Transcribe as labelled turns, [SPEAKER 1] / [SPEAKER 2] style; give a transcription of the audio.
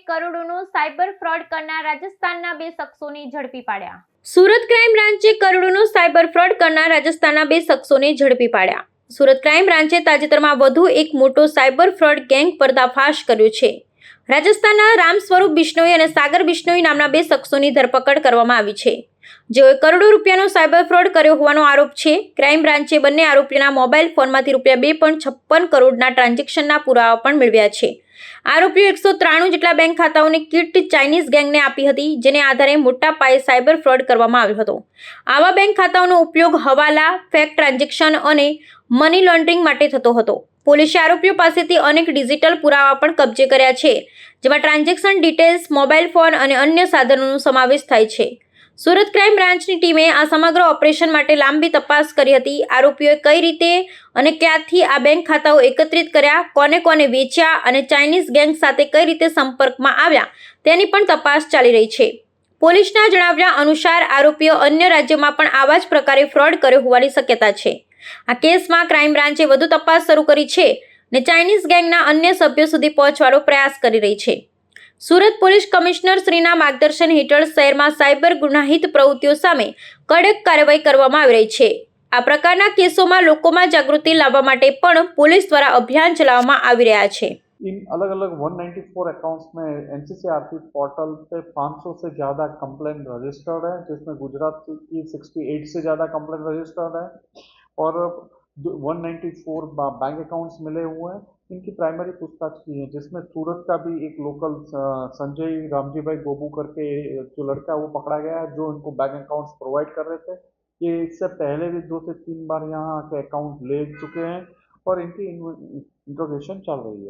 [SPEAKER 1] કરોડોનો cyber fraud કરનાર રાજસ્થાનના બે શખ્સોને ઝડપી પાડ્યા. સુરત ક્રાઇમ બ્રાન્ચે કરોડોનો સાયબર ફ્રોડ કરનાર રાજસ્થાનના બે શખ્સોને ઝડપી પાડ્યા. સુરત ક્રાઇમ બ્રાન્ચે તાજેતરમાં વધુ એક મોટો સાયબર ફ્રોડ ગેંગ પર્દાફાશ કર્યો છે. રાજસ્થાનના રામ સ્વરૂપ બિશ્નોઈ અને સાગર બિશ્નોઈ નામના બે શખ્સોની ધરપકડ કરવામાં આવી છે, જેઓએ કરોડો રૂપિયાનો સાયબર ફ્રોડ કર્યો હોવાનો આરોપ છે. ક્રાઇમ બ્રાન્ચે બંને આરોપીઓના મોબાઈલ ફોનમાંથી ₹2.56 કરોડના ટ્રાન્ઝેક્શનના પુરાવા પણ મેળવ્યા છે. આરોપીઓ 193 જેટલા બેંક ખાતાઓની કીટ ચાઇનીઝ ગેંગને આપી હતી, જેને આધારે મોટા પાયે સાયબર ફ્રોડ કરવામાં આવ્યો હતો. આવા બેંક ખાતાઓનો ઉપયોગ હવાલા, ફેક ટ્રાન્ઝેક્શન અને મની લોન્ડરિંગ માટે થતો હતો. પોલીસે આરોપીઓ પાસેથી અનેક ડિજિટલ પુરાવા પણ કબજે કર્યા છે, જેમાં ટ્રાન્ઝેક્શન ડિટેલ્સ, મોબાઈલ ફોન અને અન્ય સાધનોનો સમાવેશ થાય છે. સુરત ક્રાઇમ બ્રાન્ચની ટીમે આ સમગ્ર ઓપરેશન માટે લાંબી તપાસ કરી હતી. આરોપીઓએ કઈ રીતે અને ક્યાંથી આ બેંક ખાતાઓ એકત્રિત કર્યા, કોને કોને વેચ્યા અને ચાઇનીઝ ગેંગ સાથે કઈ રીતે સંપર્કમાં આવ્યા તેની પણ તપાસ ચાલી રહી છે. પોલીસના જણાવ્યા અનુસાર આરોપીઓ અન્ય રાજ્યોમાં પણ આવા જ પ્રકારે ફ્રોડ કર્યો હોવાની શક્યતા છે. આ કેસમાં ક્રાઇમ બ્રાન્ચે વધુ તપાસ શરૂ કરી છે અને ચાઇનીઝ ગેંગના અન્ય સભ્યો સુધી પહોંચવાનો પ્રયાસ કરી રહી છે. સુરત પોલીસ કમિશનર શ્રીના માર્ગદર્શન હેઠળ શહેરમાં સાયબર ગુનાહિત પ્રવૃત્તિઓ સામે કડક કાર્યવાહી કરવામાં આવી રહી છે. આ પ્રકારના કેસોમાં લોકોમાં જાગૃતિ લાવવા માટે પણ પોલીસ દ્વારા અભિયાન ચલાવવામાં આવી રહ્યા છે.
[SPEAKER 2] इन अलग अलग 194 अकाउंट्स में एनसीसीआरपी पोर्टल पे 500 से ज़्यादा कंप्लेन रजिस्टर्ड है, जिसमें गुजरात की 68 से ज़्यादा कंप्लेन रजिस्टर्ड है और 194 बैंक अकाउंट्स मिले हुए हैं. इनकी प्राइमरी पूछताछ की है, जिसमें सूरत का भी एक लोकल संजय रामजी भाई गोबू करके जो लड़का है वो पकड़ा गया है, जो इनको बैंक अकाउंट्स प्रोवाइड कर रहे थे. ये इससे पहले भी 2 से 3 बार यहाँ के अकाउंट ले चुके हैं और इनकी इंट्रोगेशन चल रही है.